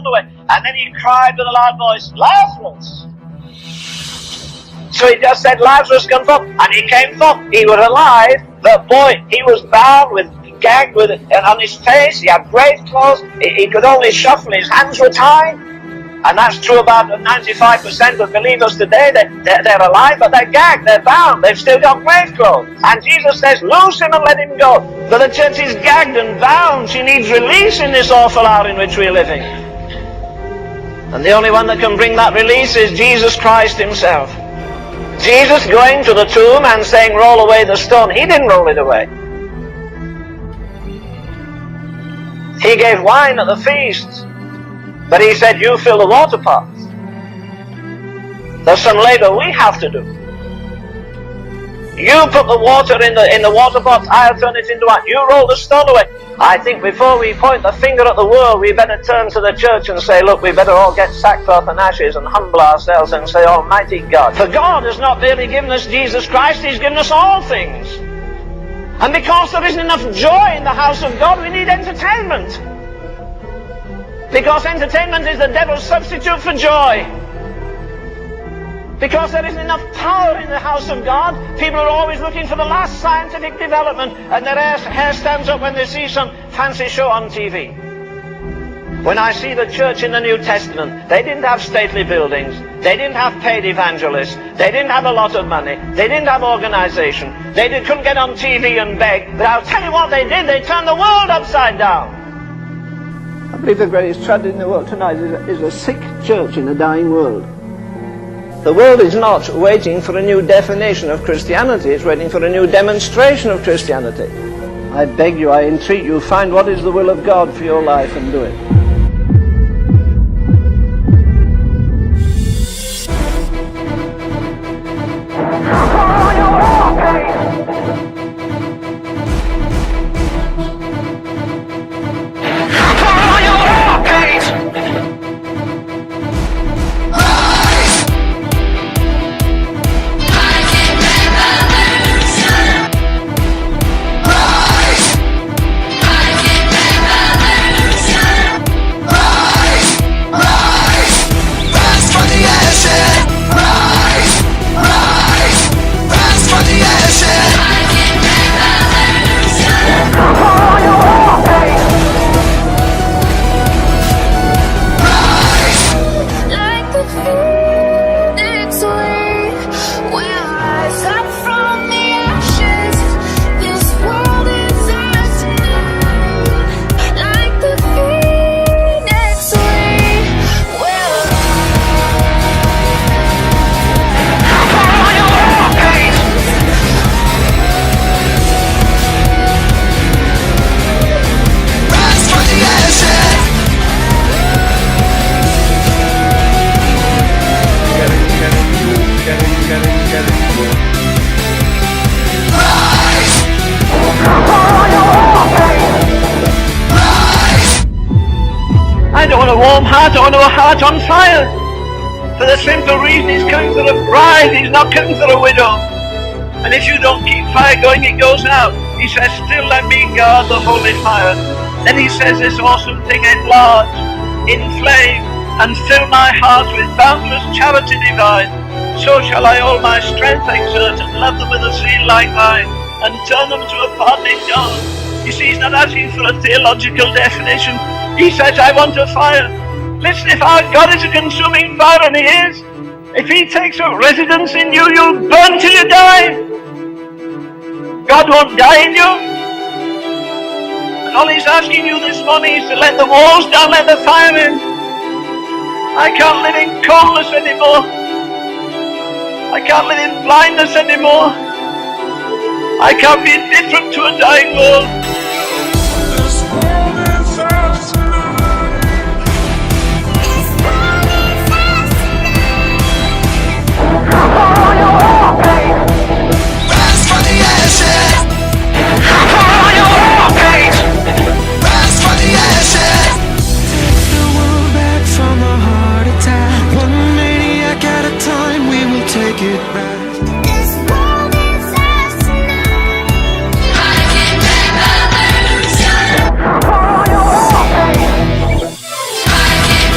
away. And then he cried with a loud voice, Lazarus! So he just said, Lazarus, come forth. And he came forth. He was alive. But boy, he was bound with, gagged with, and on his face, he had grave clothes. He could only shuffle, his hands were tied. And that's true about 95% of believers today. They're alive, but they're gagged, they're bound, they've still got grave clothes. And Jesus says, loose him and let him go. But the church is gagged and bound. She needs release in this awful hour in which we're living. And the only one that can bring that release is Jesus Christ himself. Jesus going to the tomb and saying, roll away the stone. He didn't roll it away. He gave wine at the feast. But he said, you fill the water pots. There's some labor we have to do. You put the water in the water pots, I'll turn it into wine. You roll the stone away. I think before we point the finger at the world, we better turn to the church and say, look, we better all get sackcloth and ashes and humble ourselves and say, Almighty God. For God has not merely given us Jesus Christ, he's given us all things. And because there isn't enough joy in the house of God, we need entertainment. Because entertainment is the devil's substitute for joy. Because there isn't enough power in the house of God, people are always looking for the last scientific development, and their hair stands up when they see some fancy show on TV. When I see the church in the New Testament, they didn't have stately buildings, they didn't have paid evangelists, they didn't have a lot of money, they didn't have organization, couldn't get on TV and beg, but I'll tell you what they did, they turned the world upside down. I believe the greatest tragedy in the world tonight is a sick church in a dying world. The world is not waiting for a new definition of Christianity, it's waiting for a new demonstration of Christianity. I beg you, I entreat you, find what is the will of God for your life and do it. I don't want a warm heart, I want a heart on fire. For the simple reason he's coming for a bride, he's not coming for a widow. And if you don't keep fire going, it goes out. He says, still let me guard the holy fire. Then he says this awesome thing, enlarge, inflame, and fill my heart with boundless charity divine. So shall I all my strength exert and love them with a zeal like thine, and turn them to a pardoning God. You see, he's not asking for a theological definition. He says, I want a fire. Listen, if our God is a consuming fire, and he is, if he takes up residence in you, you'll burn till you die. God won't die in you. And all he's asking you this morning is to let the walls down, let the fire in. I can't live in coldness anymore. I can't live in blindness anymore. I can't be indifferent to a dying world. Take it back. This world is ours tonight. I can never lose you. I can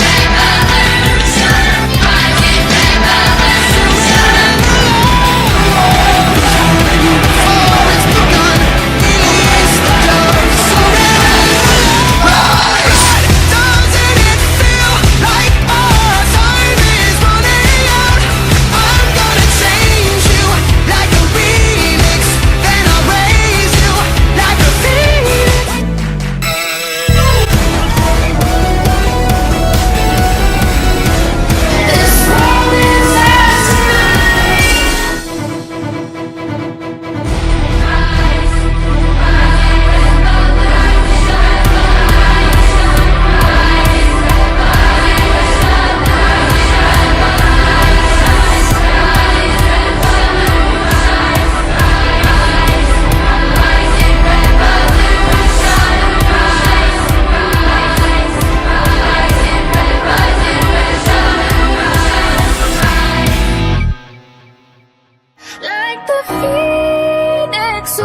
the phoenix, we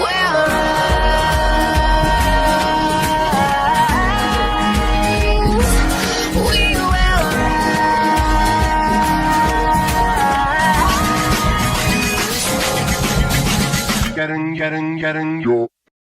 will rise. We will rise. Yo.